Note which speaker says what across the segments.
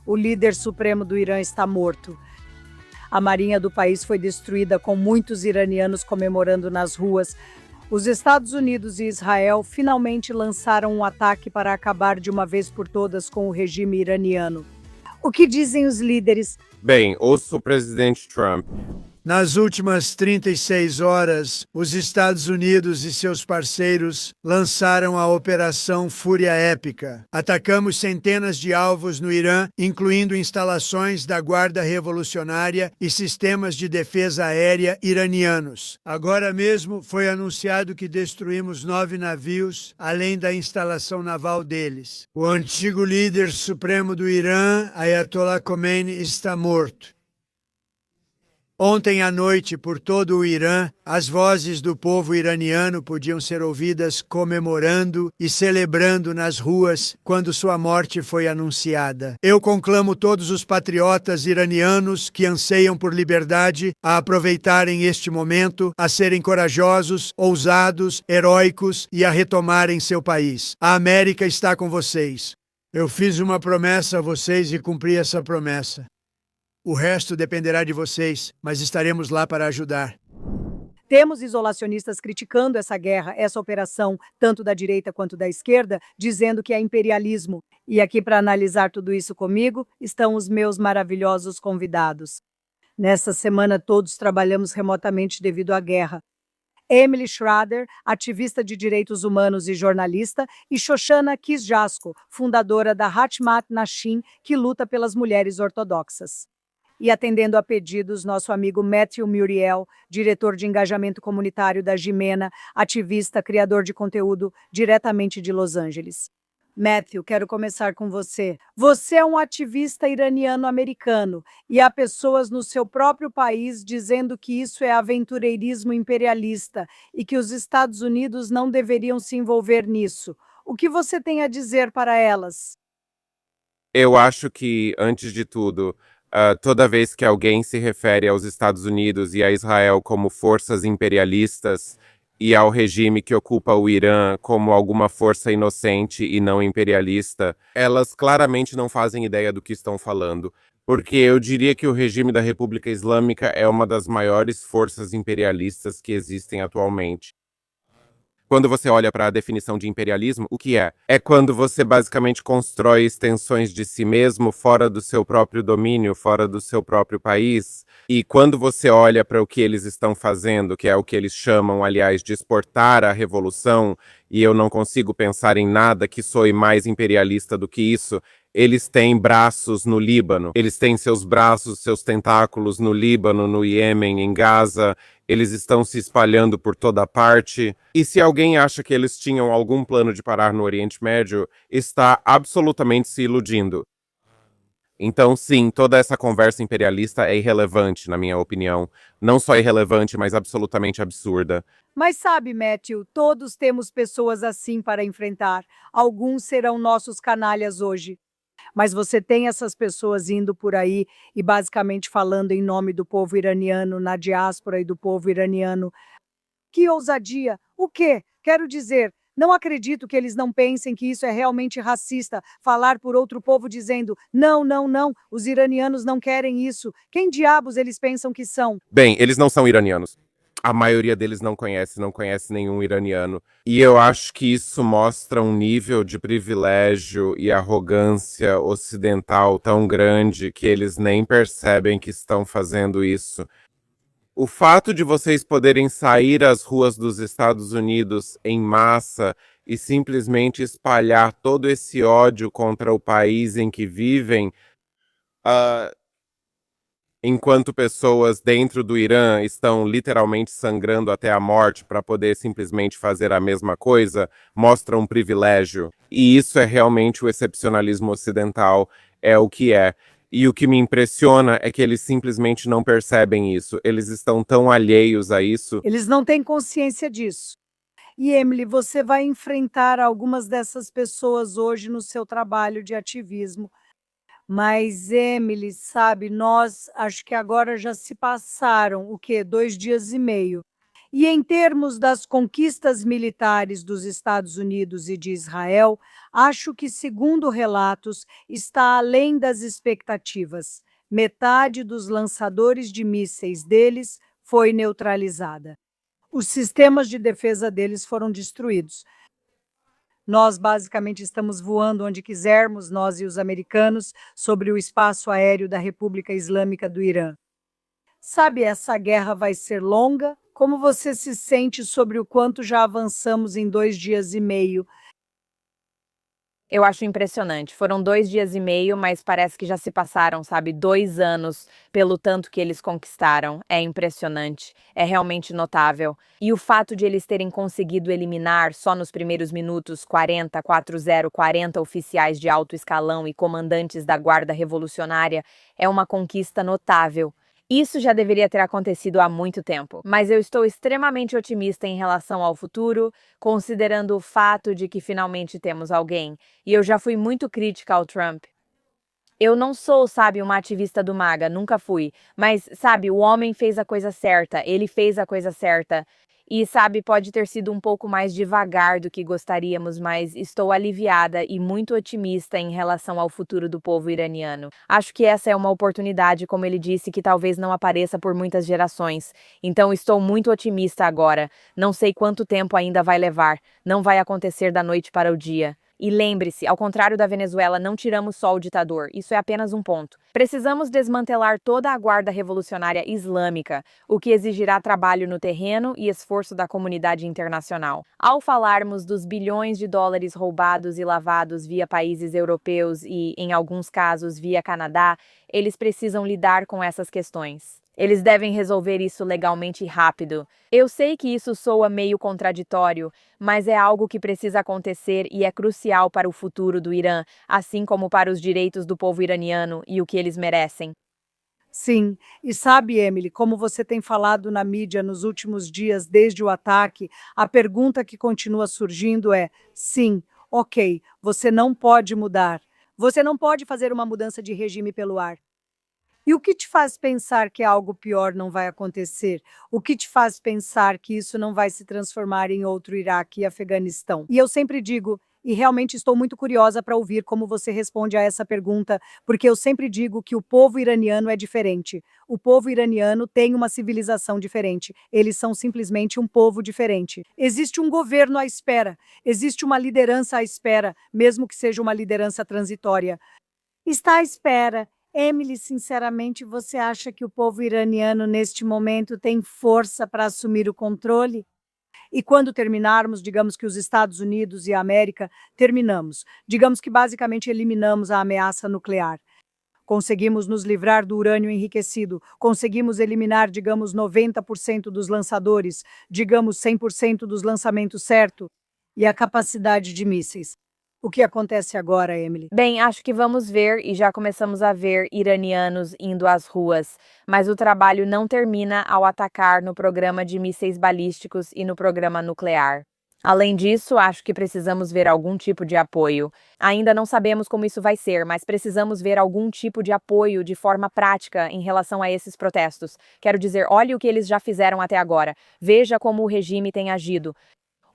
Speaker 1: o líder supremo do Irã está morto. A marinha do país foi destruída, com muitos iranianos comemorando nas ruas. Os Estados Unidos e Israel finalmente lançaram um ataque para acabar de uma vez por todas com o regime iraniano. O que dizem os líderes?
Speaker 2: Bem, ouço o presidente Trump.
Speaker 3: Nas últimas 36 horas, os Estados Unidos e seus parceiros lançaram a Operação Fúria Épica. Atacamos centenas de alvos no Irã, incluindo instalações da Guarda Revolucionária e sistemas de defesa aérea iranianos. Agora mesmo foi anunciado que destruímos 9 navios, além da instalação naval deles. O antigo líder supremo do Irã, Ayatollah Khomeini, está morto. Ontem à noite, por todo o Irã, as vozes do povo iraniano podiam ser ouvidas comemorando e celebrando nas ruas quando sua morte foi anunciada. Eu conclamo todos os patriotas iranianos que anseiam por liberdade a aproveitarem este momento, a serem corajosos, ousados, heróicos e a retomarem seu país. A América está com vocês. Eu fiz uma promessa a vocês e cumpri essa promessa. O resto dependerá de vocês, mas estaremos lá para ajudar.
Speaker 1: Temos isolacionistas criticando essa guerra, essa operação, tanto da direita quanto da esquerda, dizendo que é imperialismo. E aqui para analisar tudo isso comigo estão os meus maravilhosos convidados. Nessa semana todos trabalhamos remotamente devido à guerra. Emily Schrader, ativista de direitos humanos e jornalista, e Shoshana Kisjasko, fundadora da Hatmat Nashim, que luta pelas mulheres ortodoxas. E atendendo a pedidos, nosso amigo Matthew Muriel, diretor de engajamento comunitário da Jimena, ativista, criador de conteúdo diretamente de Los Angeles. Matthew, quero começar com você. Você é um ativista iraniano-americano e há pessoas no seu próprio país dizendo que isso é aventureirismo imperialista e que os Estados Unidos não deveriam se envolver nisso. O que você tem a dizer para elas?
Speaker 2: Eu acho que, antes de tudo, toda vez que alguém se refere aos Estados Unidos e a Israel como forças imperialistas e ao regime que ocupa o Irã como alguma força inocente e não imperialista, elas claramente não fazem ideia do que estão falando, porque eu diria que o regime da República Islâmica é uma das maiores forças imperialistas que existem atualmente. Quando você olha para a definição de imperialismo, o que é? É quando você basicamente constrói extensões de si mesmo fora do seu próprio domínio, fora do seu próprio país. E quando você olha para o que eles estão fazendo, que é o que eles chamam, aliás, de exportar a revolução, e eu não consigo pensar em nada que soe mais imperialista do que isso, eles têm braços no Líbano, eles têm seus braços, seus tentáculos no Líbano, no Iêmen, em Gaza. Eles estão se espalhando por toda parte. E se alguém acha que eles tinham algum plano de parar no Oriente Médio, está absolutamente se iludindo. Então, sim, toda essa conversa imperialista é irrelevante, na minha opinião. Não só irrelevante, mas absolutamente absurda.
Speaker 1: Mas sabe, Matthew, todos temos pessoas assim para enfrentar. Alguns serão nossos canalhas hoje. Mas você tem essas pessoas indo por aí e basicamente falando em nome do povo iraniano, na diáspora e do povo iraniano. Que ousadia! O quê? Quero dizer, não acredito que eles não pensem que isso é realmente racista, falar por outro povo dizendo, não, não, não, os iranianos não querem isso. Quem diabos eles pensam que são?
Speaker 2: Bem, eles não são iranianos. A maioria deles não conhece nenhum iraniano. E eu acho que isso mostra um nível de privilégio e arrogância ocidental tão grande que eles nem percebem que estão fazendo isso. O fato de vocês poderem sair às ruas dos Estados Unidos em massa e simplesmente espalhar todo esse ódio contra o país em que vivem, enquanto pessoas dentro do Irã estão literalmente sangrando até a morte para poder simplesmente fazer a mesma coisa, mostra um privilégio. E isso é realmente o excepcionalismo ocidental, é o que é. E o que me impressiona é que eles simplesmente não percebem isso. Eles estão tão alheios a isso.
Speaker 1: Eles não têm consciência disso. E, Emily, você vai enfrentar algumas dessas pessoas hoje no seu trabalho de ativismo. Mas, Emily, sabe, nós acho que agora já se passaram, o quê? 2 dias e meio. E em termos das conquistas militares dos Estados Unidos e de Israel, acho que, segundo relatos, está além das expectativas. Metade dos lançadores de mísseis deles foi neutralizada. Os sistemas de defesa deles foram destruídos. Nós basicamente estamos voando onde quisermos, nós e os americanos, sobre o espaço aéreo da República Islâmica do Irã. Sabe, essa guerra vai ser longa? Como você se sente sobre o quanto já avançamos em 2 dias e meio?
Speaker 4: Eu acho impressionante. Foram 2 dias e meio, mas parece que já se passaram, sabe, 2 anos pelo tanto que eles conquistaram. É impressionante. É realmente notável. E o fato de eles terem conseguido eliminar só nos primeiros minutos 40 oficiais de alto escalão e comandantes da Guarda Revolucionária é uma conquista notável. Isso já deveria ter acontecido há muito tempo, mas eu estou extremamente otimista em relação ao futuro, considerando o fato de que finalmente temos alguém. E eu já fui muito crítica ao Trump. Eu não sou, sabe, uma ativista do MAGA, nunca fui. Mas, sabe, o homem fez a coisa certa, ele fez a coisa certa. E, sabe, pode ter sido um pouco mais devagar do que gostaríamos, mas estou aliviada e muito otimista em relação ao futuro do povo iraniano. Acho que essa é uma oportunidade, como ele disse, que talvez não apareça por muitas gerações. Então, estou muito otimista agora. Não sei quanto tempo ainda vai levar. Não vai acontecer da noite para o dia. E lembre-se, ao contrário da Venezuela, não tiramos só o ditador, isso é apenas um ponto. Precisamos desmantelar toda a Guarda Revolucionária Islâmica, o que exigirá trabalho no terreno e esforço da comunidade internacional. Ao falarmos dos bilhões de dólares roubados e lavados via países europeus e, em alguns casos, via Canadá, eles precisam lidar com essas questões. Eles devem resolver isso legalmente rápido. Eu sei que isso soa meio contraditório, mas é algo que precisa acontecer e é crucial para o futuro do Irã, assim como para os direitos do povo iraniano e o que eles merecem.
Speaker 1: Sim, e sabe, Emily, como você tem falado na mídia nos últimos dias desde o ataque, a pergunta que continua surgindo é: sim, ok, você não pode mudar. Você não pode fazer uma mudança de regime pelo ar. E o que te faz pensar que algo pior não vai acontecer? O que te faz pensar que isso não vai se transformar em outro Iraque e Afeganistão? E eu sempre digo, e realmente estou muito curiosa para ouvir como você responde a essa pergunta, porque eu sempre digo que o povo iraniano é diferente. O povo iraniano tem uma civilização diferente. Eles são simplesmente um povo diferente. Existe um governo à espera, existe uma liderança à espera, mesmo que seja uma liderança transitória. Está à espera. Emily, sinceramente, você acha que o povo iraniano, neste momento, tem força para assumir o controle? E quando terminarmos, digamos que os Estados Unidos e a América, terminamos. Digamos que basicamente eliminamos a ameaça nuclear. Conseguimos nos livrar do urânio enriquecido, conseguimos eliminar, digamos, 90% dos lançadores, digamos 100% dos lançamentos certo, e a capacidade de mísseis. O que acontece agora, Emily?
Speaker 4: Bem, acho que vamos ver e já começamos a ver iranianos indo às ruas, mas o trabalho não termina ao atacar no programa de mísseis balísticos e no programa nuclear. Além disso, acho que precisamos ver algum tipo de apoio. Ainda não sabemos como isso vai ser, mas precisamos ver algum tipo de apoio de forma prática em relação a esses protestos. Quero dizer, olhe o que eles já fizeram até agora. Veja como o regime tem agido.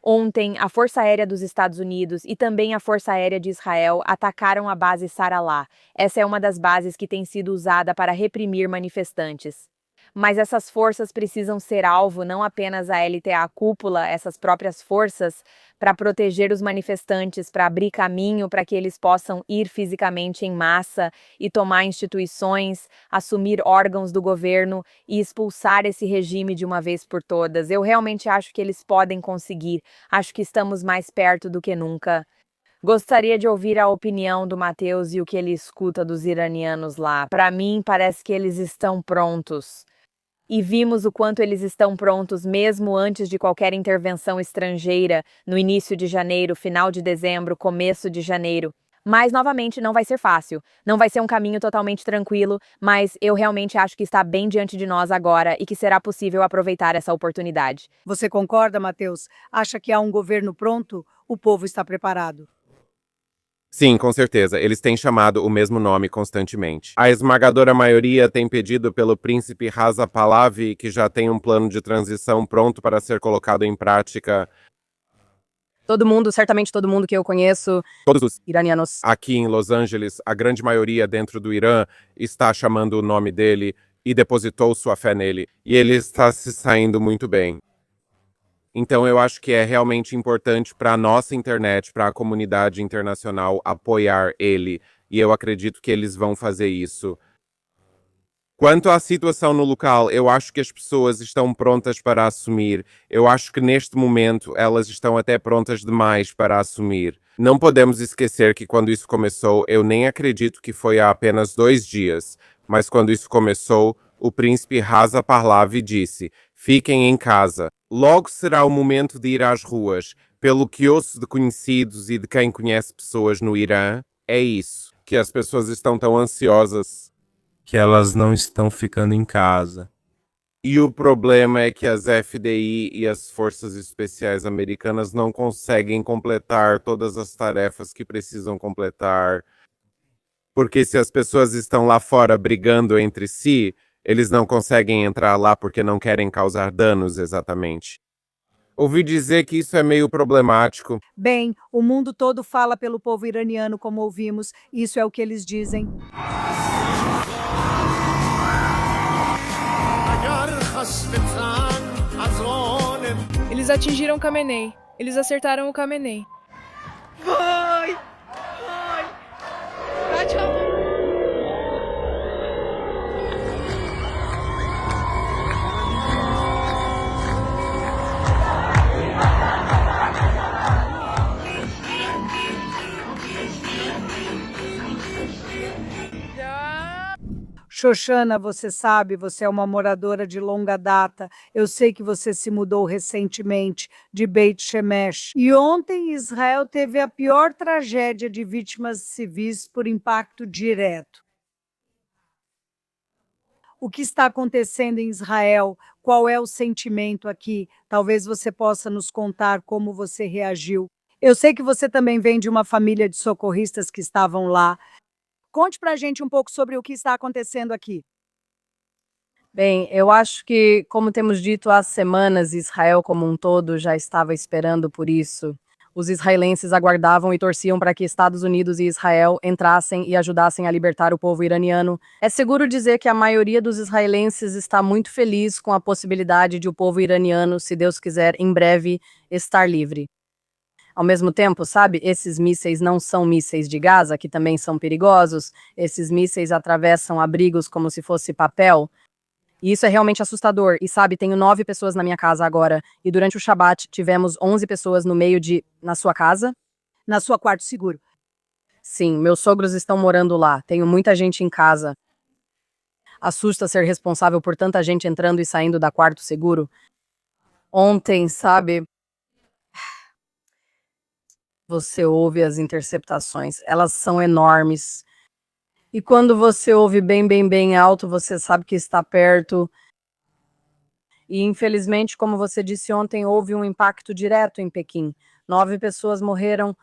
Speaker 4: Ontem, a Força Aérea dos Estados Unidos e também a Força Aérea de Israel atacaram a base Saralá. Essa é uma das bases que tem sido usada para reprimir manifestantes. Mas essas forças precisam ser alvo, não apenas a LTA cúpula, essas próprias forças, para proteger os manifestantes, para abrir caminho para que eles possam ir fisicamente em massa e tomar instituições, assumir órgãos do governo e expulsar esse regime de uma vez por todas. Eu realmente acho que eles podem conseguir. Acho que estamos mais perto do que nunca. Gostaria de ouvir a opinião do Matheus e o que ele escuta dos iranianos lá. Para mim, parece que eles estão prontos. E vimos o quanto eles estão prontos mesmo antes de qualquer intervenção estrangeira, no início de janeiro, final de dezembro, começo de janeiro. Mas, novamente, não vai ser fácil. Não vai ser um caminho totalmente tranquilo, mas eu realmente acho que está bem diante de nós agora e que será possível aproveitar essa oportunidade.
Speaker 1: Você concorda, Matheus? Acha que há um governo pronto? O povo está preparado.
Speaker 2: Sim, com certeza. Eles têm chamado o mesmo nome constantemente. A esmagadora maioria tem pedido pelo príncipe Reza Pahlavi, que já tem um plano de transição pronto para ser colocado em prática.
Speaker 5: Todo mundo, certamente todo mundo que eu conheço,
Speaker 2: Todos os
Speaker 5: iranianos.
Speaker 2: aqui em Los Angeles, a grande maioria dentro do Irã está chamando o nome dele e depositou sua fé nele. E ele está se saindo muito bem. Então eu acho que é realmente importante para a nossa internet, para a comunidade internacional apoiar ele. E eu acredito que eles vão fazer isso. Quanto à situação no local, eu acho que as pessoas estão prontas para assumir. Eu acho que neste momento elas estão até prontas demais para assumir. Não podemos esquecer que quando isso começou, eu nem acredito que foi há apenas 2 dias. Mas quando isso começou, o príncipe Reza Pahlavi disse: fiquem em casa. Logo será o momento de ir às ruas. Pelo que ouço de conhecidos e de quem conhece pessoas no Irã, é isso. Que as pessoas estão tão ansiosas que elas não estão ficando em casa. E o problema é que as FDI e as Forças Especiais Americanas não conseguem completar todas as tarefas que precisam completar. Porque se as pessoas estão lá fora brigando entre si, eles não conseguem entrar lá porque não querem causar danos exatamente. Ouvi dizer que isso é meio problemático.
Speaker 1: Bem, o mundo todo fala pelo povo iraniano, como ouvimos, isso é o que eles dizem.
Speaker 6: Eles atingiram Khamenei. Eles acertaram o Khamenei.
Speaker 1: Vai! Xoxana, você sabe, você é uma moradora de longa data. Eu sei que você se mudou recentemente de Beit Shemesh. E ontem Israel teve a pior tragédia de vítimas civis por impacto direto. O que está acontecendo em Israel? Qual é o sentimento aqui? Talvez você possa nos contar como você reagiu. Eu sei que você também vem de uma família de socorristas que estavam lá. Conte pra gente um pouco sobre o que está acontecendo aqui.
Speaker 5: Bem, eu acho que, como temos dito há semanas, Israel como um todo já estava esperando por isso. Os israelenses aguardavam e torciam para que Estados Unidos e Israel entrassem e ajudassem a libertar o povo iraniano. É seguro dizer que a maioria dos israelenses está muito feliz com a possibilidade de o povo iraniano, se Deus quiser, em breve, estar livre. Ao mesmo tempo, sabe, esses mísseis não são mísseis de Gaza, que também são perigosos. Esses mísseis atravessam abrigos como se fosse papel. E isso é realmente assustador. E sabe, tenho 9 pessoas na minha casa agora. E durante o Shabat tivemos 11 pessoas no meio de... Na sua casa?
Speaker 1: Na sua quarto seguro.
Speaker 5: Sim, meus sogros estão morando lá. Tenho muita gente em casa. Assusta ser responsável por tanta gente entrando e saindo da quarto seguro. Ontem, sabe... Você ouve as interceptações, elas são enormes. E quando você ouve bem, bem, bem alto, você sabe que está perto. E infelizmente, como você disse ontem, houve um impacto direto em Pequim. 9 pessoas morreram.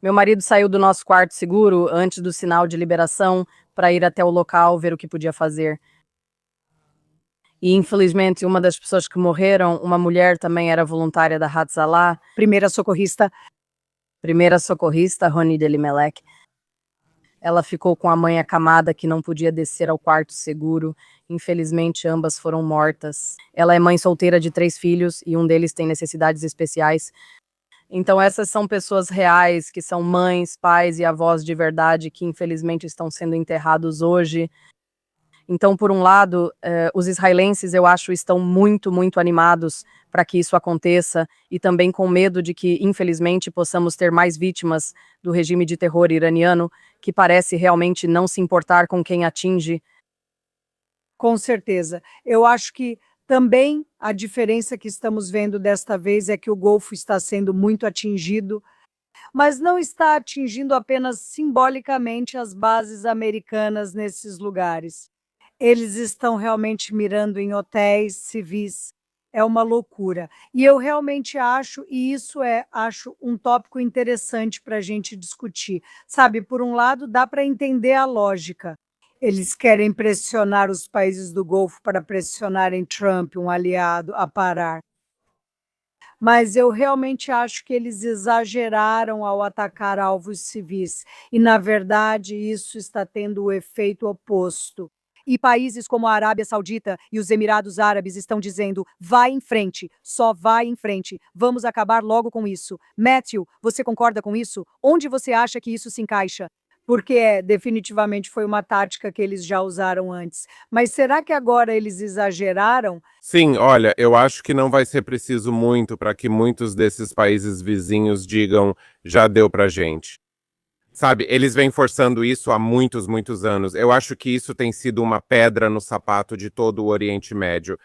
Speaker 5: Meu marido saiu do nosso quarto seguro antes do sinal de liberação para ir até o local ver o que podia fazer. E infelizmente, uma das pessoas que morreram, uma mulher, também era voluntária da Hatzalah. Primeira socorrista, Roni Delimelech. Ela ficou com a mãe acamada que não podia descer ao quarto seguro. Infelizmente, ambas foram mortas. Ela é mãe solteira de 3 filhos e um deles tem necessidades especiais. Então essas são pessoas reais, que são mães, pais e avós de verdade, que infelizmente estão sendo enterrados hoje. Então, por um lado, os israelenses, eu acho, estão muito, muito animados para que isso aconteça e também com medo de que, infelizmente, possamos ter mais vítimas do regime de terror iraniano, que parece realmente não se importar com quem atinge.
Speaker 1: Com certeza. Eu acho que também a diferença que estamos vendo desta vez é que o Golfo está sendo muito atingido, mas não está atingindo apenas simbolicamente as bases americanas nesses lugares. Eles estão realmente mirando em hotéis civis. É uma loucura. E eu realmente acho, e acho um tópico interessante para a gente discutir. Sabe, por um lado, dá para entender a lógica. Eles querem pressionar os países do Golfo para pressionarem Trump, um aliado, a parar. Mas eu realmente acho que eles exageraram ao atacar alvos civis. E, na verdade, isso está tendo o efeito oposto. E países como a Arábia Saudita e os Emirados Árabes estão dizendo: vai em frente, só vai em frente, vamos acabar logo com isso. Matthew, você concorda com isso? Onde você acha que isso se encaixa? Porque definitivamente foi uma tática que eles já usaram antes. Mas será que agora eles exageraram?
Speaker 2: Sim, olha, eu acho que não vai ser preciso muito para que muitos desses países vizinhos digam já deu pra gente. Sabe, eles vêm forçando isso há muitos, muitos anos. Eu acho que isso tem sido uma pedra no sapato de todo o Oriente Médio.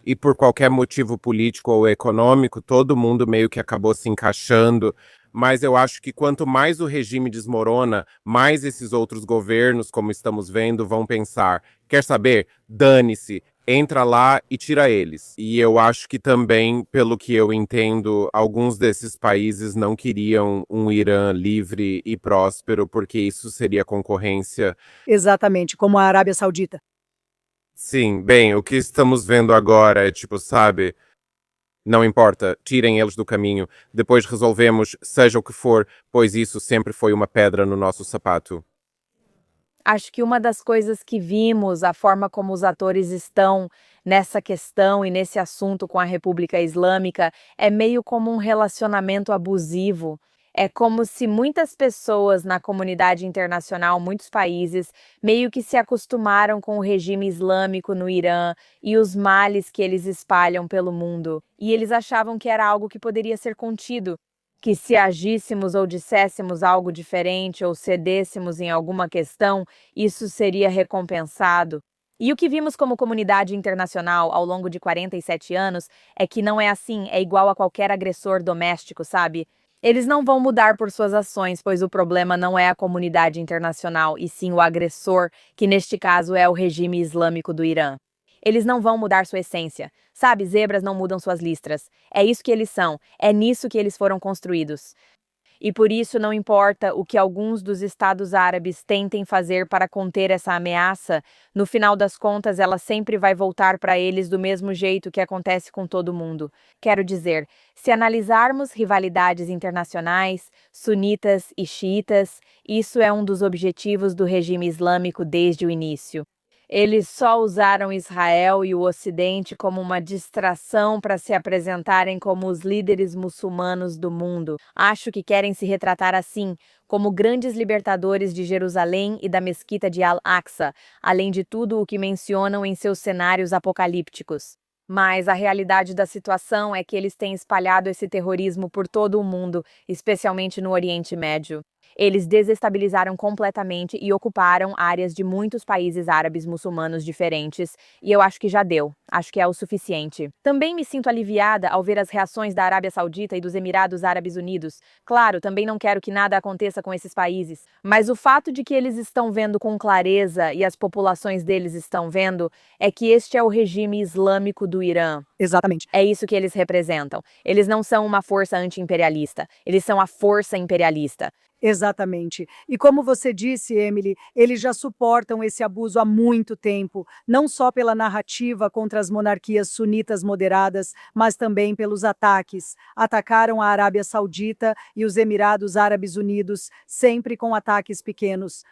Speaker 2: E por qualquer motivo político ou econômico, todo mundo meio que acabou se encaixando. Mas eu acho que quanto mais o regime desmorona, mais esses outros governos, como estamos vendo, vão pensar: quer saber? Dane-se, entra lá e tira eles. E eu acho que também, pelo que eu entendo, alguns desses países não queriam um Irã livre e próspero, porque isso seria concorrência.
Speaker 1: Exatamente, como a Arábia Saudita.
Speaker 2: Sim, bem, o que estamos vendo agora é tipo, sabe? Não importa, tirem eles do caminho, depois resolvemos, seja o que for, pois isso sempre foi uma pedra no nosso sapato.
Speaker 4: Acho que uma das coisas que vimos, a forma como os atores estão nessa questão e nesse assunto com a República Islâmica, é meio como um relacionamento abusivo. É como se muitas pessoas na comunidade internacional, muitos países, meio que se acostumaram com o regime islâmico no Irã e os males que eles espalham pelo mundo. E eles achavam que era algo que poderia ser contido, que se agíssemos ou disséssemos algo diferente ou cedêssemos em alguma questão, isso seria recompensado. E o que vimos como comunidade internacional ao longo de 47 anos é que não é assim, é igual a qualquer agressor doméstico, sabe? Eles não vão mudar por suas ações, pois o problema não é a comunidade internacional, e sim o agressor, que neste caso é o regime islâmico do Irã. Eles não vão mudar sua essência. Sabe, zebras não mudam suas listras. É isso que eles são, é nisso que eles foram construídos. E por isso não importa o que alguns dos estados árabes tentem fazer para conter essa ameaça, no final das contas ela sempre vai voltar para eles do mesmo jeito que acontece com todo mundo. Quero dizer, se analisarmos rivalidades internacionais, sunitas e xiitas, isso é um dos objetivos do regime islâmico desde o início. Eles só usaram Israel e o Ocidente como uma distração para se apresentarem como os líderes muçulmanos do mundo. Acho que querem se retratar assim, como grandes libertadores de Jerusalém e da mesquita de Al-Aqsa, além de tudo o que mencionam em seus cenários apocalípticos. Mas a realidade da situação é que eles têm espalhado esse terrorismo por todo o mundo, especialmente no Oriente Médio. Eles desestabilizaram completamente e ocuparam áreas de muitos países árabes muçulmanos diferentes, e eu acho que já deu. Acho que é o suficiente. Também me sinto aliviada ao ver as reações da Arábia Saudita e dos Emirados Árabes Unidos. Claro, também não quero que nada aconteça com esses países, mas o fato de que eles estão vendo com clareza e as populações deles estão vendo é que este é o regime islâmico do Irã.
Speaker 1: Exatamente.
Speaker 4: É isso que eles representam. Eles não são uma força anti-imperialista, eles são a força imperialista.
Speaker 1: Exatamente. E como você disse, Emily, eles já suportam esse abuso há muito tempo, não só pela narrativa contra as monarquias sunitas moderadas, mas também pelos ataques. Atacaram a Arábia Saudita e os Emirados Árabes Unidos, sempre com ataques pequenos.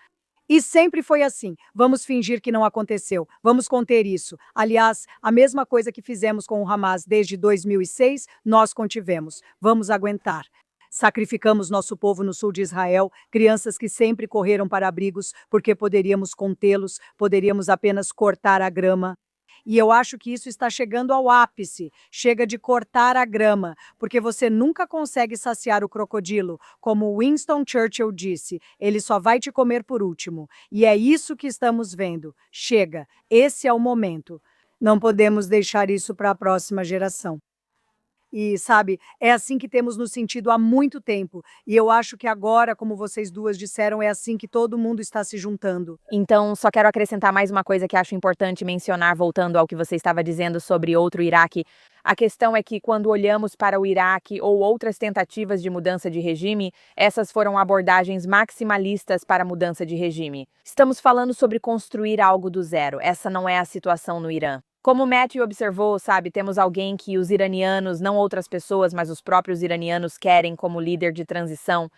Speaker 1: E sempre foi assim. Vamos fingir que não aconteceu. Vamos conter isso. Aliás, a mesma coisa que fizemos com o Hamas desde 2006, nós contivemos. Vamos aguentar. Sacrificamos nosso povo no sul de Israel, crianças que sempre correram para abrigos porque poderíamos contê-los, poderíamos apenas cortar a grama. E eu acho que isso está chegando ao ápice. Chega de cortar a grama, porque você nunca consegue saciar o crocodilo. Como Winston Churchill disse, ele só vai te comer por último. E é isso que estamos vendo. Chega, esse é o momento. Não podemos deixar isso para a próxima geração. E, sabe, é assim que temos nos sentido há muito tempo. E eu acho que agora, como vocês duas disseram, é assim que todo mundo está se juntando.
Speaker 4: Então, só quero acrescentar mais uma coisa que acho importante mencionar, voltando ao que você estava dizendo sobre outro Iraque. A questão é que, quando olhamos para o Iraque ou outras tentativas de mudança de regime, essas foram abordagens maximalistas para a mudança de regime. Estamos falando sobre construir algo do zero. Essa não é a situação no Irã. Como o Matthew observou, sabe, temos alguém que os iranianos, não outras pessoas, mas os próprios iranianos querem como líder de transição.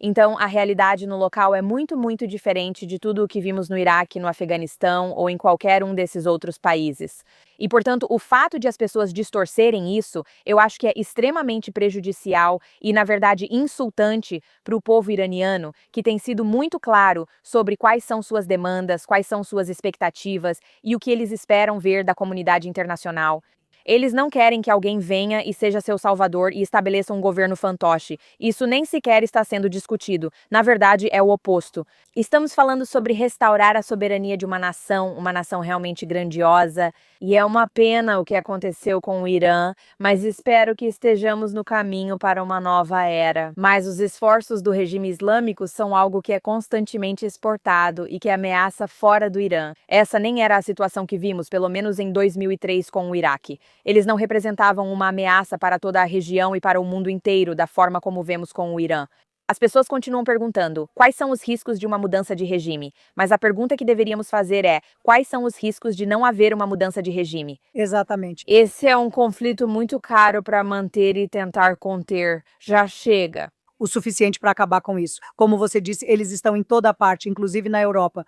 Speaker 4: Então, a realidade no local é muito, muito diferente de tudo o que vimos no Iraque, no Afeganistão ou em qualquer um desses outros países. E, portanto, o fato de as pessoas distorcerem isso, eu acho que é extremamente prejudicial e, na verdade, insultante para o povo iraniano, que tem sido muito claro sobre quais são suas demandas, quais são suas expectativas e o que eles esperam ver da comunidade internacional. Eles não querem que alguém venha e seja seu salvador e estabeleça um governo fantoche. Isso nem sequer está sendo discutido. Na verdade, é o oposto. Estamos falando sobre restaurar a soberania de uma nação realmente grandiosa. E é uma pena o que aconteceu com o Irã, mas espero que estejamos no caminho para uma nova era. Mas os esforços do regime islâmico são algo que é constantemente exportado e que ameaça fora do Irã. Essa nem era a situação que vimos, pelo menos em 2003 com o Iraque. Eles não representavam uma ameaça para toda a região e para o mundo inteiro, da forma como vemos com o Irã. As pessoas continuam perguntando quais são os riscos de uma mudança de regime, mas a pergunta que deveríamos fazer é quais são os riscos de não haver uma mudança de regime?
Speaker 1: Exatamente.
Speaker 4: Esse é um conflito muito caro para manter e tentar conter. Já chega.
Speaker 1: O suficiente para acabar com isso. Como você disse, eles estão em toda parte, inclusive na Europa.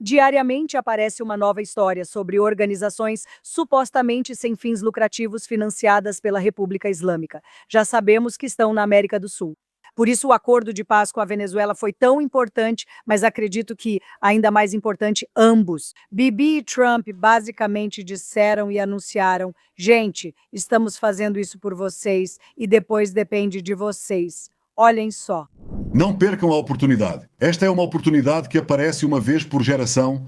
Speaker 1: Diariamente aparece uma nova história sobre organizações supostamente sem fins lucrativos financiadas pela República Islâmica. Já sabemos que estão na América do Sul. Por isso, o acordo de paz com a Venezuela foi tão importante, mas acredito que, ainda mais importante, ambos. Bibi e Trump basicamente disseram e anunciaram: gente, estamos fazendo isso por vocês e depois depende de vocês. Olhem só.
Speaker 7: Não percam a oportunidade. Esta é uma oportunidade que aparece uma vez por geração.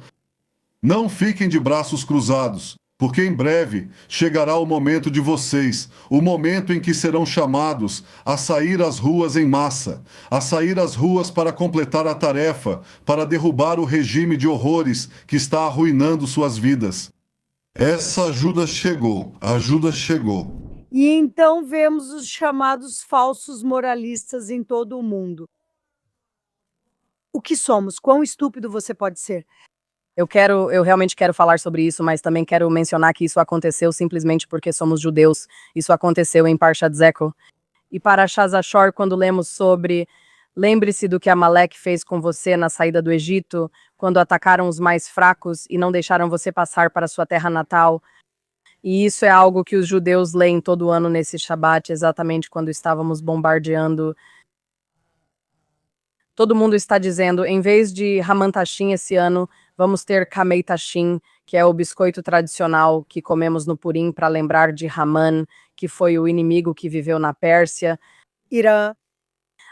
Speaker 7: Não fiquem de braços cruzados, porque em breve chegará o momento de vocês, o momento em que serão chamados a sair às ruas em massa, a sair às ruas para completar a tarefa, para derrubar o regime de horrores que está arruinando suas vidas. Essa ajuda chegou, a ajuda chegou.
Speaker 1: E então vemos os chamados falsos moralistas em todo o mundo. O que somos? Quão estúpido você pode ser?
Speaker 5: Eu realmente quero falar sobre isso, mas também quero mencionar que isso aconteceu simplesmente porque somos judeus. Isso aconteceu em Parshat Zeko. E para Shazashor, quando lemos sobre lembre-se do que Amaleque fez com você na saída do Egito, quando atacaram os mais fracos e não deixaram você passar para sua terra natal. E isso é algo que os judeus leem todo ano nesse Shabat, exatamente quando estávamos bombardeando. Todo mundo está dizendo, em vez de Haman Tashim esse ano, vamos ter Kamei Tashim, que é o biscoito tradicional que comemos no Purim para lembrar de Haman, que foi o inimigo que viveu na Pérsia.
Speaker 1: Irã.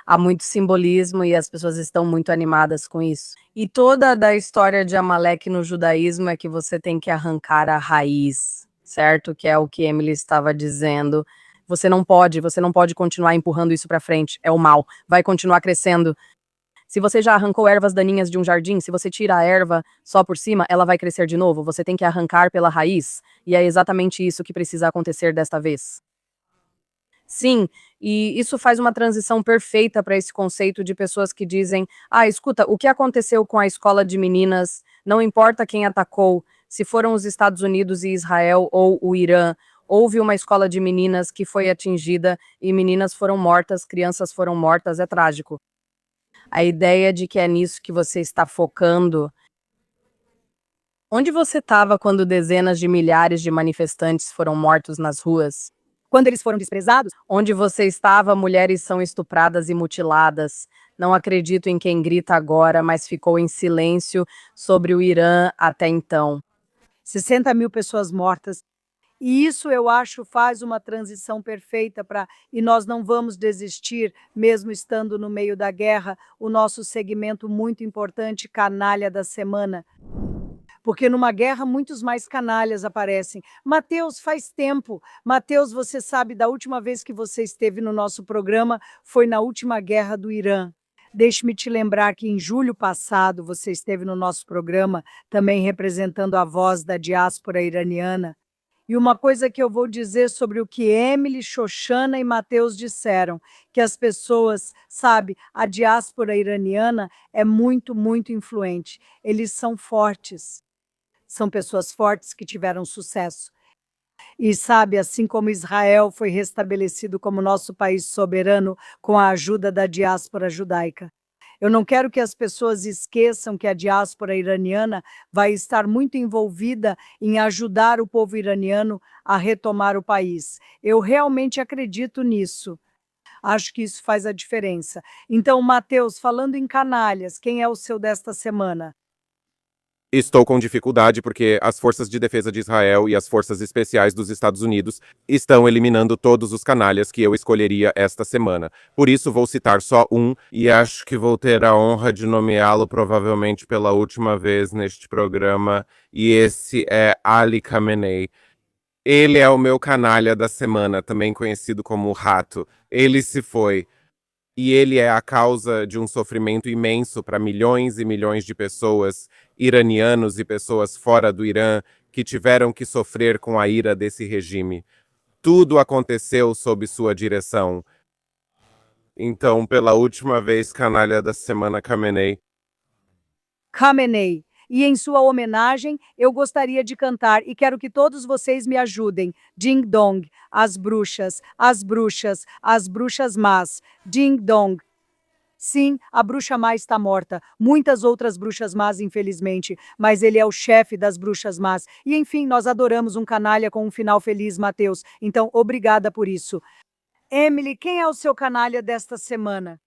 Speaker 5: Há muito simbolismo e as pessoas estão muito animadas com isso. E toda a história de Amaleque no judaísmo é que você tem que arrancar a raiz, certo? Que é o que Emily estava dizendo. Você não pode continuar empurrando isso para frente. É o mal. Vai continuar crescendo. Se você já arrancou ervas daninhas de um jardim, se você tira a erva só por cima, ela vai crescer de novo. Você tem que arrancar pela raiz. E é exatamente isso que precisa acontecer desta vez. Sim, e isso faz uma transição perfeita para esse conceito de pessoas que dizem: escuta, o que aconteceu com a escola de meninas, não importa quem atacou, se foram os Estados Unidos e Israel ou o Irã, houve uma escola de meninas que foi atingida e meninas foram mortas, crianças foram mortas, é trágico. A ideia de que é nisso que você está focando. Onde você estava quando dezenas de milhares de manifestantes foram mortos nas ruas?
Speaker 1: Quando eles foram desprezados?
Speaker 5: Onde você estava, mulheres são estupradas e mutiladas. Não acredito em quem grita agora, mas ficou em silêncio sobre o Irã até então.
Speaker 1: 60 mil pessoas mortas. E isso, eu acho, faz uma transição perfeita para... E nós não vamos desistir, mesmo estando no meio da guerra, o nosso segmento muito importante, Canalha da Semana. porque numa guerra muitos mais canalhas aparecem. Mateus, faz tempo. Mateus, você sabe, da última vez que você esteve no nosso programa foi na última guerra do Irã. Deixe-me te lembrar que em julho passado você esteve no nosso programa também representando a voz da diáspora iraniana. E uma coisa que eu vou dizer sobre o que Emily, Xoxana e Mateus disseram, que as pessoas, sabe, a diáspora iraniana é muito, muito influente. Eles são fortes. São pessoas fortes que tiveram sucesso. E sabe, assim como Israel foi restabelecido como nosso país soberano com a ajuda da diáspora judaica. Eu não quero que as pessoas esqueçam que a diáspora iraniana vai estar muito envolvida em ajudar o povo iraniano a retomar o país. Eu realmente acredito nisso. Acho que isso faz a diferença. Então, Mateus, falando em canalhas, quem é o seu desta semana?
Speaker 2: Estou com dificuldade porque as forças de defesa de Israel e as forças especiais dos Estados Unidos estão eliminando todos os canalhas que eu escolheria esta semana. Por isso vou citar só um e acho que vou ter a honra de nomeá-lo provavelmente pela última vez neste programa, e esse é Ali Khamenei. Ele é o meu canalha da semana, também conhecido como Rato. Ele se foi. E ele é a causa de um sofrimento imenso para milhões e milhões de pessoas, iranianos e pessoas fora do Irã, que tiveram que sofrer com a ira desse regime. Tudo aconteceu sob sua direção. Então, pela última vez, canalha da semana, Khamenei.
Speaker 1: Khamenei. E em sua homenagem, eu gostaria de cantar e quero que todos vocês me ajudem. Ding dong, as bruxas, as bruxas, as bruxas más. Ding dong. Sim, a bruxa má está morta. Muitas outras bruxas más, infelizmente, mas ele é o chefe das bruxas más. E enfim, nós adoramos um canalha com um final feliz, Mateus. Então, obrigada por isso. Emily, quem é o seu canalha desta semana?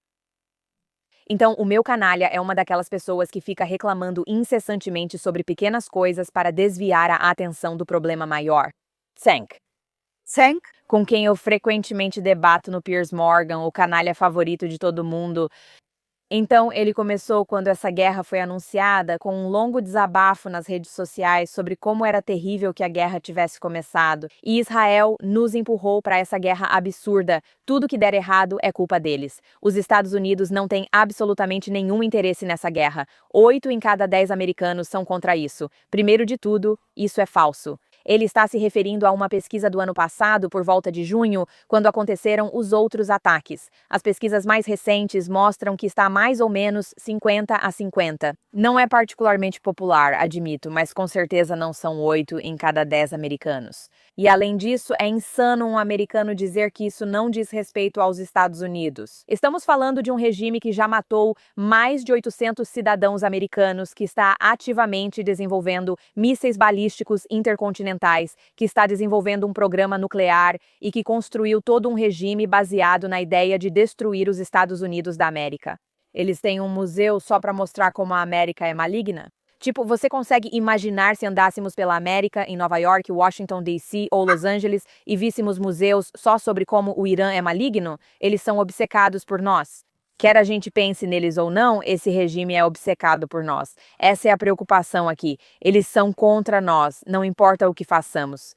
Speaker 4: Então, o meu canalha é uma daquelas pessoas que fica reclamando incessantemente sobre pequenas coisas para desviar a atenção do problema maior. Cenk,
Speaker 1: Cenk?
Speaker 4: com quem eu frequentemente debato no Piers Morgan, o canalha favorito de todo mundo. Então, ele começou quando essa guerra foi anunciada com um longo desabafo nas redes sociais sobre como era terrível que a guerra tivesse começado. E Israel nos empurrou para essa guerra absurda. Tudo que der errado é culpa deles. Os Estados Unidos não têm absolutamente nenhum interesse nessa guerra. 8 em cada 10 americanos são contra isso. Primeiro de tudo, isso é falso. Ele está se referindo a uma pesquisa do ano passado, por volta de junho, quando aconteceram os outros ataques. As pesquisas mais recentes mostram que está mais ou menos 50-50. Não é particularmente popular, admito, mas com certeza não são 8 em cada 10 americanos. E além disso, é insano um americano dizer que isso não diz respeito aos Estados Unidos. Estamos falando de um regime que já matou mais de 800 cidadãos americanos, que está ativamente desenvolvendo mísseis balísticos intercontinentais, que está desenvolvendo um programa nuclear e que construiu todo um regime baseado na ideia de destruir os Estados Unidos da América. Eles têm um museu só para mostrar como a América é maligna? Tipo, você consegue imaginar se andássemos pela América, em Nova York, Washington, D.C. ou Los Angeles e víssemos museus só sobre como o Irã é maligno? Eles são obcecados por nós. Quer a gente pense neles ou não, esse regime é obcecado por nós. Essa é a preocupação aqui. Eles são contra nós, não importa o que façamos.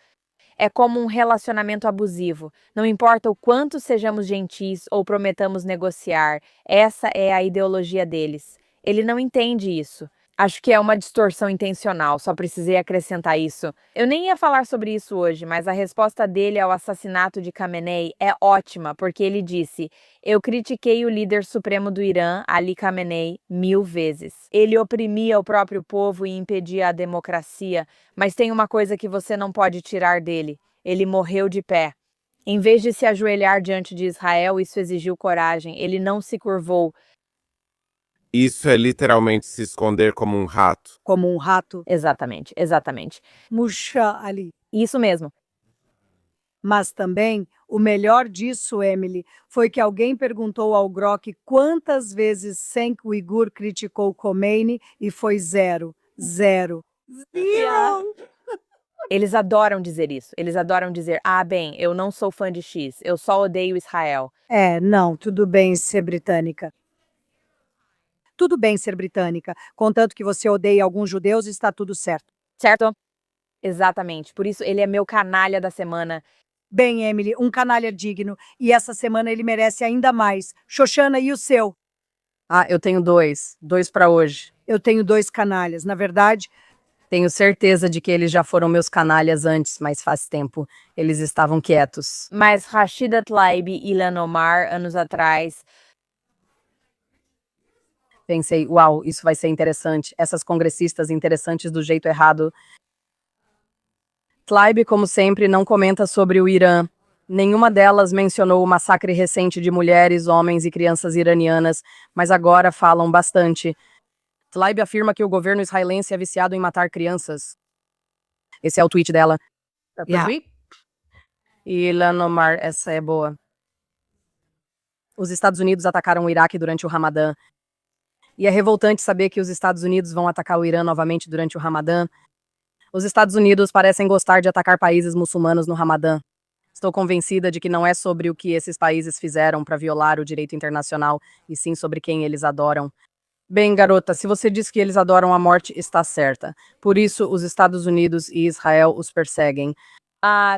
Speaker 4: É como um relacionamento abusivo. Não importa o quanto sejamos gentis ou prometamos negociar, essa é a ideologia deles. Ele não entende isso. Acho que é uma distorção intencional, só precisei acrescentar isso. Eu nem ia falar sobre isso hoje, mas a resposta dele ao assassinato de Khamenei é ótima, porque ele disse: eu critiquei o líder supremo do Irã, Ali Khamenei, 1000 vezes. Ele oprimia o próprio povo e impedia a democracia, mas tem uma coisa que você não pode tirar dele: ele morreu de pé. Em vez de se ajoelhar diante de Israel, isso exigiu coragem, ele não se curvou.
Speaker 2: Isso é literalmente se esconder como um rato.
Speaker 1: Como um rato.
Speaker 4: Exatamente, exatamente.
Speaker 1: Murcha ali.
Speaker 4: Isso mesmo.
Speaker 1: Mas também, o melhor disso, Emily, foi que alguém perguntou ao Grok quantas vezes Cenk Uygur criticou Khomeini e foi 0. 0.
Speaker 4: Eles adoram dizer isso. Eles adoram dizer: ah, bem, eu não sou fã de X, eu só odeio Israel.
Speaker 1: Não, tudo bem ser britânica. Tudo bem ser britânica, contanto que você odeie alguns judeus, está tudo certo.
Speaker 4: Certo? Exatamente. Por isso, ele é meu canalha da semana.
Speaker 1: Bem, Emily, um canalha digno, e essa semana ele merece ainda mais. Xoxana, e o seu?
Speaker 5: Ah, eu tenho dois. Dois para hoje.
Speaker 1: Eu tenho 2 canalhas. Na verdade,
Speaker 5: Tenho certeza de que eles já foram meus canalhas antes, mas faz tempo. Eles estavam quietos.
Speaker 4: Mas Rashida Tlaib e Ilhan Omar, anos atrás,
Speaker 5: Pensei, uau, isso vai ser interessante. Essas congressistas interessantes do jeito errado. Tlaib, como sempre, não comenta sobre o Irã. Nenhuma delas mencionou o massacre recente de mulheres, homens e crianças iranianas, mas agora falam bastante. Tlaib afirma que o governo israelense é viciado em matar crianças. Esse é o tweet dela.
Speaker 1: Yeah.
Speaker 5: E Ilhan Omar, essa é boa. Os Estados Unidos atacaram o Iraque durante o Ramadã. E é revoltante saber que os Estados Unidos vão atacar o Irã novamente durante o Ramadã. Os Estados Unidos parecem gostar de atacar países muçulmanos no Ramadã. Estou convencida de que não é sobre o que esses países fizeram para violar o direito internacional, e sim sobre quem eles adoram. Bem, garota, se você diz que eles adoram a morte, está certa. Por isso, os Estados Unidos e Israel os perseguem.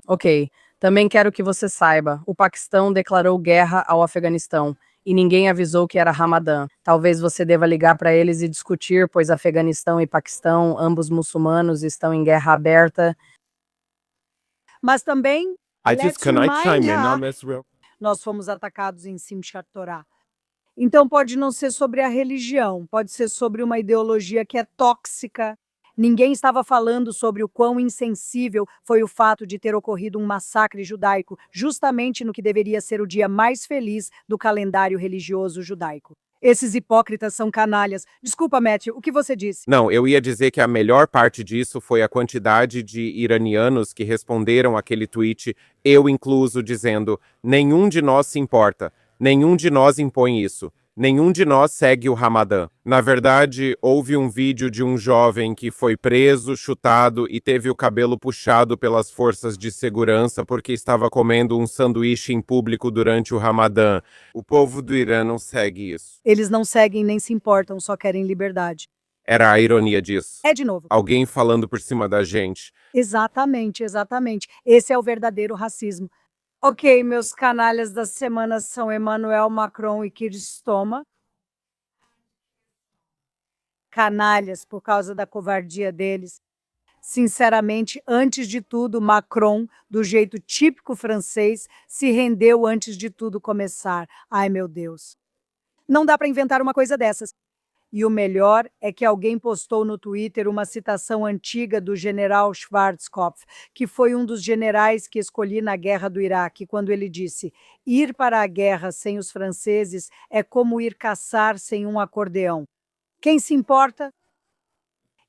Speaker 5: Ok. Também quero que você saiba, o Paquistão declarou guerra ao Afeganistão. E ninguém avisou que era Ramadã. Talvez você deva ligar para eles e discutir, pois Afeganistão e Paquistão, ambos muçulmanos, estão em guerra aberta.
Speaker 1: mas também let's remind her,
Speaker 2: this real?
Speaker 1: nós fomos atacados em Simchat Torah. Então pode não ser sobre a religião, pode ser sobre uma ideologia que é tóxica. Ninguém estava falando sobre o quão insensível foi o fato de ter ocorrido um massacre judaico, justamente no que deveria ser o dia mais feliz do calendário religioso judaico. Esses hipócritas são canalhas. Desculpa, Matthew, o que você disse?
Speaker 2: Não, eu ia dizer que a melhor parte disso foi a quantidade de iranianos que responderam aquele tweet, eu incluso, dizendo: nenhum de nós se importa, nenhum de nós impõe isso. Nenhum de nós segue o Ramadã. Na verdade, houve um vídeo de um jovem que foi preso, chutado e teve o cabelo puxado pelas forças de segurança porque estava comendo um sanduíche em público durante o Ramadã. O povo do Irã não segue isso.
Speaker 1: Eles não seguem nem se importam, só querem liberdade.
Speaker 2: Era a ironia disso.
Speaker 1: É de novo.
Speaker 2: Alguém falando por cima da gente.
Speaker 1: Exatamente, exatamente. Esse é o verdadeiro racismo. Ok, meus canalhas da semana são Emmanuel Macron e Keir Starmer. Canalhas por causa da covardia deles. Sinceramente, antes de tudo, Macron, do jeito típico francês, se rendeu antes de tudo começar. Ai, meu Deus. Não dá para inventar uma coisa dessas. E o melhor é que alguém postou no Twitter uma citação antiga do general Schwarzkopf, que foi um dos generais que escolhi na guerra do Iraque, quando ele disse: ir para a guerra sem os franceses é como ir caçar sem um acordeão. Quem se importa?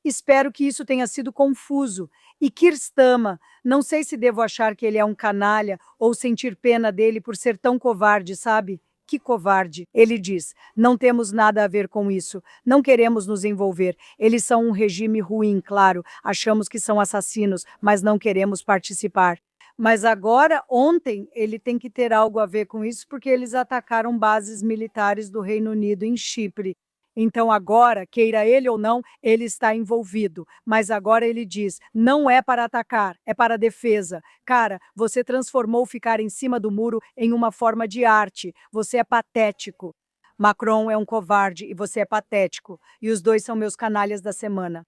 Speaker 1: Espero que isso tenha sido confuso. E Keir Starmer, não sei se devo achar que ele é um canalha ou sentir pena dele por ser tão covarde, sabe? Que covarde. Ele diz: não temos nada a ver com isso, não queremos nos envolver. Eles são um regime ruim, claro, achamos que são assassinos, mas não queremos participar. Mas agora, ontem, ele tem que ter algo a ver com isso porque eles atacaram bases militares do Reino Unido em Chipre. Então agora, queira ele ou não, ele está envolvido. Mas agora ele diz: não é para atacar, é para defesa. Cara, você transformou ficar em cima do muro em uma forma de arte. Você é patético. Macron é um covarde e você é patético. E os dois são meus canalhas da semana.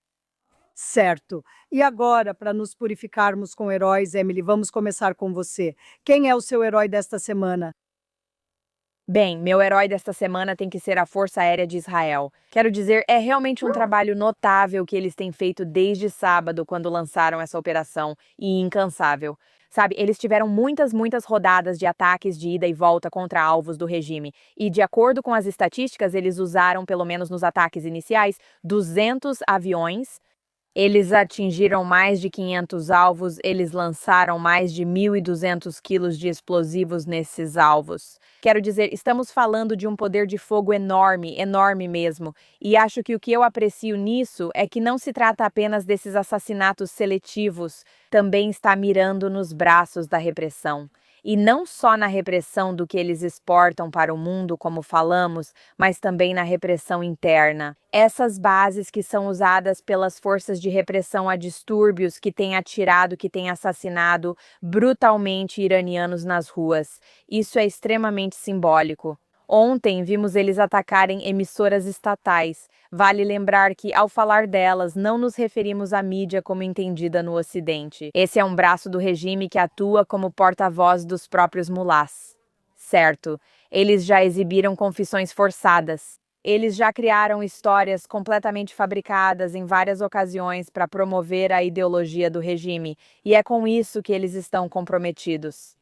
Speaker 1: Certo. E agora, para nos purificarmos com heróis, Emily, vamos começar com você. Quem é o seu herói desta semana?
Speaker 4: Bem, meu herói desta semana tem que ser a Força Aérea de Israel. Quero dizer, é realmente um trabalho notável que eles têm feito desde sábado, quando lançaram essa operação, e incansável. Sabe, eles tiveram muitas rodadas de ataques de ida e volta contra alvos do regime. E, de acordo com as estatísticas, eles usaram, pelo menos nos ataques iniciais, 200 aviões. Eles atingiram mais de 500 alvos, eles lançaram mais de 1.200 quilos de explosivos nesses alvos. Quero dizer, estamos falando de um poder de fogo enorme, enorme mesmo. E acho que o que eu aprecio nisso é que não se trata apenas desses assassinatos seletivos, também está mirando nos braços da repressão. E não só na repressão do que eles exportam para o mundo, como falamos, mas também na repressão interna. Essas bases que são usadas pelas forças de repressão a distúrbios que têm atirado, que têm assassinado brutalmente iranianos nas ruas. Isso é extremamente simbólico. Ontem vimos eles atacarem emissoras estatais. Vale lembrar que, ao falar delas, não nos referimos à mídia como entendida no Ocidente. Esse é um braço do regime que atua como porta-voz dos próprios mulás. Certo, eles já exibiram confissões forçadas. Eles já criaram histórias completamente fabricadas em várias ocasiões para promover a ideologia do regime, e é com isso que eles estão comprometidos.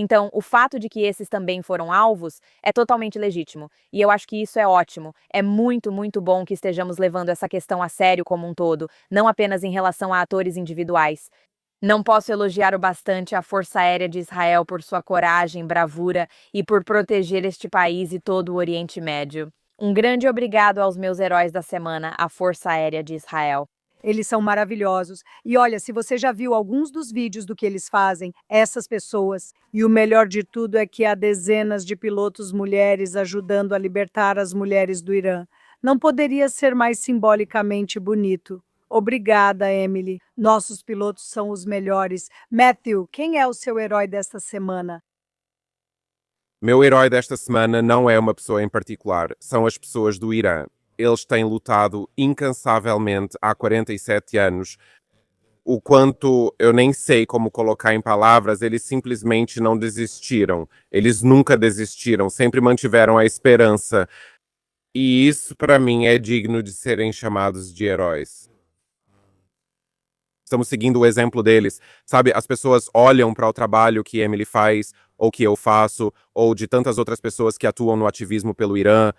Speaker 4: Então, o fato de que esses também foram alvos é totalmente legítimo, e eu acho que isso é ótimo. É muito, muito bom que estejamos levando essa questão a sério como um todo, não apenas em relação a atores individuais. Não posso elogiar o bastante a Força Aérea de Israel por sua coragem, bravura e por proteger este país e todo o Oriente Médio. Um grande obrigado aos meus heróis da semana, a Força Aérea de Israel.
Speaker 1: Eles são maravilhosos. E olha, se você já viu alguns dos vídeos do que eles fazem, essas pessoas, e o melhor de tudo é que há dezenas de pilotos mulheres ajudando a libertar as mulheres do Irã. Não poderia ser mais simbolicamente bonito. Obrigada, Emily. Nossos pilotos são os melhores. Matthew, quem é o seu herói desta semana?
Speaker 2: Meu herói desta semana não é uma pessoa em particular, são as pessoas do Irã. Eles têm lutado incansavelmente há 47 anos. O quanto eu nem sei como colocar em palavras, eles simplesmente não desistiram. Eles nunca desistiram, sempre mantiveram a esperança. E isso, para mim, é digno de serem chamados de heróis. Estamos seguindo o exemplo deles. Sabe, as pessoas olham para o trabalho que Emily faz, ou que eu faço, ou de tantas outras pessoas que atuam no ativismo pelo Irã.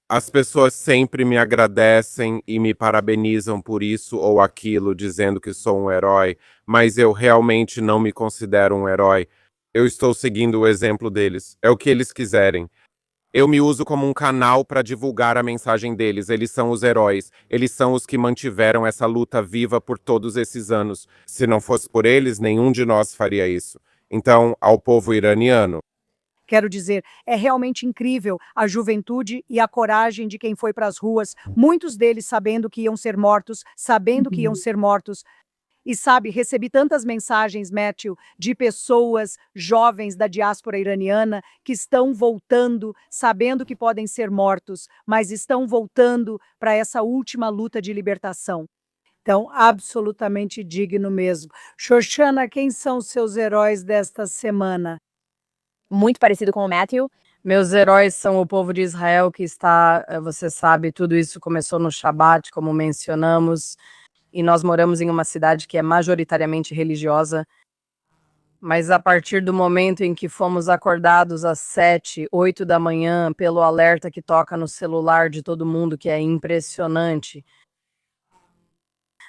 Speaker 2: As pessoas sempre me agradecem e me parabenizam por isso ou aquilo, dizendo que sou um herói, mas eu realmente não me considero um herói. Eu estou seguindo o exemplo deles. É o que eles quiserem. Eu me uso como um canal para divulgar a mensagem deles. Eles são os heróis. Eles são os que mantiveram essa luta viva por todos esses anos. Se não fosse por eles, nenhum de nós faria isso. Então, ao povo iraniano,
Speaker 1: Quero dizer, é realmente incrível a juventude e a coragem de quem foi para as ruas, muitos deles sabendo que iam ser mortos, sabendo que iam ser mortos. E sabe, recebi tantas mensagens, Matthew, de pessoas jovens da diáspora iraniana que estão voltando, sabendo que podem ser mortos, mas estão voltando para essa última luta de libertação. Então, absolutamente digno mesmo. Shoshana, quem são os seus heróis desta semana?
Speaker 4: Muito parecido com o Matthew.
Speaker 5: Meus heróis são o povo de Israel que está, você sabe, tudo isso começou no Shabat, como mencionamos, e nós moramos em uma cidade que é majoritariamente religiosa, mas a partir do momento em que fomos acordados às 7, 8 da manhã pelo alerta que toca no celular de todo mundo, que é impressionante.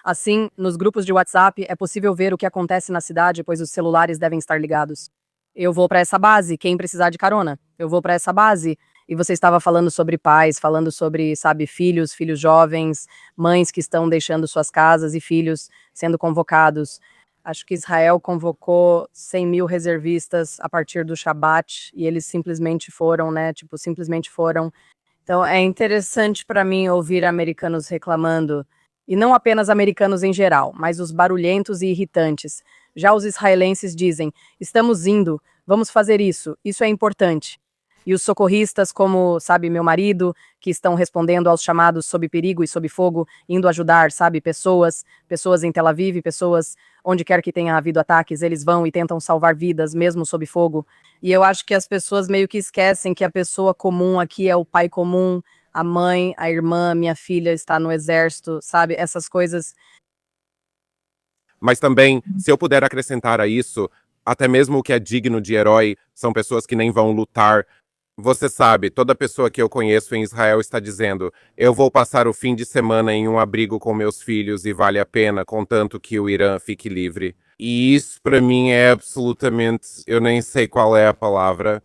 Speaker 5: Assim, nos grupos de WhatsApp é possível ver o que acontece na cidade, pois os celulares devem estar ligados. Eu vou para essa base, quem precisar de carona. Eu vou para essa base. E você estava falando sobre pais, falando sobre, sabe, filhos jovens, mães que estão deixando suas casas e filhos sendo convocados. Acho que Israel convocou 100 mil reservistas a partir do Shabat e eles simplesmente foram, né? Tipo, simplesmente foram. Então é interessante para mim ouvir americanos reclamando. E não apenas americanos em geral, mas os barulhentos e irritantes. Já os israelenses dizem, estamos indo, vamos fazer isso é importante. E os socorristas, como, sabe, meu marido, que estão respondendo aos chamados sob perigo e sob fogo, indo ajudar, sabe, pessoas em Tel Aviv, pessoas onde quer que tenha havido ataques, eles vão e tentam salvar vidas, mesmo sob fogo. E eu acho que as pessoas meio que esquecem que a pessoa comum aqui é o pai comum, a mãe, a irmã, minha filha está no exército, sabe, essas coisas.
Speaker 2: Mas também, se eu puder acrescentar a isso, até mesmo o que é digno de herói são pessoas que nem vão lutar. Você sabe, toda pessoa que eu conheço em Israel está dizendo, eu vou passar o fim de semana em um abrigo com meus filhos e vale a pena, contanto que o Irã fique livre. E isso para mim é absolutamente, eu nem sei qual é a palavra.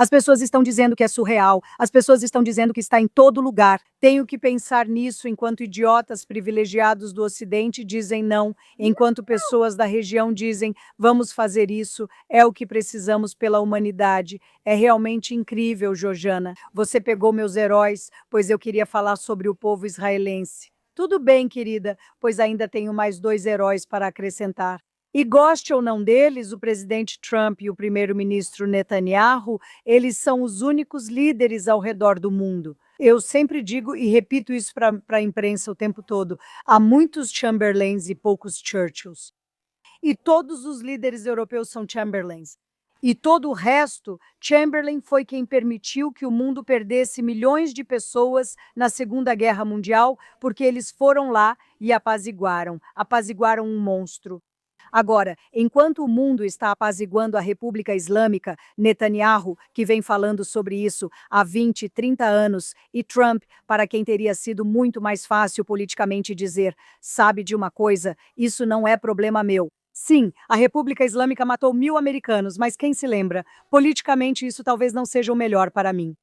Speaker 1: As pessoas estão dizendo que é surreal, as pessoas estão dizendo que está em todo lugar. Tenho que pensar nisso enquanto idiotas privilegiados do Ocidente dizem não, enquanto pessoas da região dizem vamos fazer isso, é o que precisamos pela humanidade. É realmente incrível, Jojana. Você pegou meus heróis, pois eu queria falar sobre o povo israelense. Tudo bem, querida, pois ainda tenho mais 2 heróis para acrescentar. E goste ou não deles, o presidente Trump e o primeiro-ministro Netanyahu, eles são os únicos líderes ao redor do mundo. Eu sempre digo e repito isso para a imprensa o tempo todo, há muitos Chamberlains e poucos Churchills. E todos os líderes europeus são Chamberlains. E todo o resto, Chamberlain foi quem permitiu que o mundo perdesse milhões de pessoas na Segunda Guerra Mundial, porque eles foram lá e apaziguaram um monstro. Agora, enquanto o mundo está apaziguando a República Islâmica, Netanyahu, que vem falando sobre isso há 20, 30 anos, e Trump, para quem teria sido muito mais fácil politicamente dizer, sabe de uma coisa, isso não é problema meu. Sim, a República Islâmica matou 1000 americanos, mas quem se lembra? Politicamente isso talvez não seja o melhor para mim.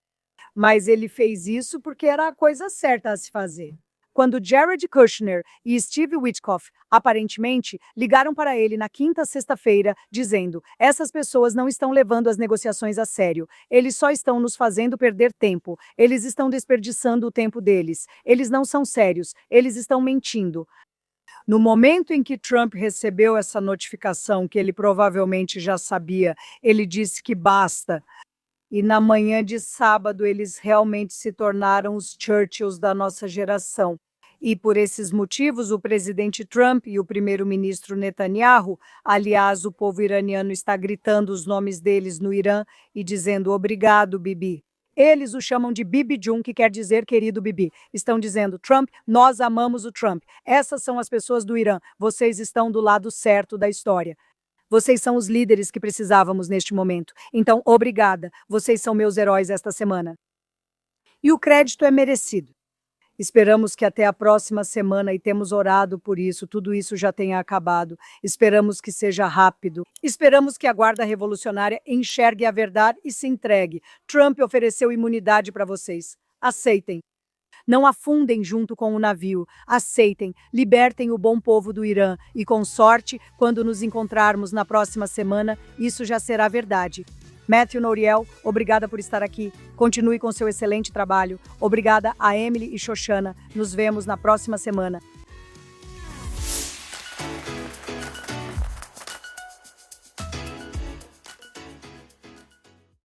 Speaker 1: Mas ele fez isso porque era a coisa certa a se fazer. Quando Jared Kushner e Steve Witkoff, aparentemente, ligaram para ele na quinta sexta-feira, dizendo: essas pessoas não estão levando as negociações a sério, eles só estão nos fazendo perder tempo, eles estão desperdiçando o tempo deles, eles não são sérios, eles estão mentindo. No momento em que Trump recebeu essa notificação, que ele provavelmente já sabia, ele disse que basta. E na manhã de sábado, eles realmente se tornaram os Churchills da nossa geração. E por esses motivos, o presidente Trump e o primeiro-ministro Netanyahu, aliás, o povo iraniano está gritando os nomes deles no Irã e dizendo obrigado, Bibi. Eles o chamam de Bibi Jun, que quer dizer querido Bibi. Estão dizendo, Trump, nós amamos o Trump. Essas são as pessoas do Irã. Vocês estão do lado certo da história. Vocês são os líderes que precisávamos neste momento. Então, obrigada. Vocês são meus heróis esta semana. E o crédito é merecido. Esperamos que até a próxima semana, e temos orado por isso, tudo isso já tenha acabado. Esperamos que seja rápido. Esperamos que a Guarda Revolucionária enxergue a verdade e se entregue. Trump ofereceu imunidade para vocês. Aceitem. Não afundem junto com o navio. Aceitem, libertem o bom povo do Irã. E com sorte, quando nos encontrarmos na próxima semana, isso já será verdade. Matthew Nouriel, obrigada por estar aqui. Continue com seu excelente trabalho. Obrigada a Emily e Shoshana. Nos vemos na próxima semana.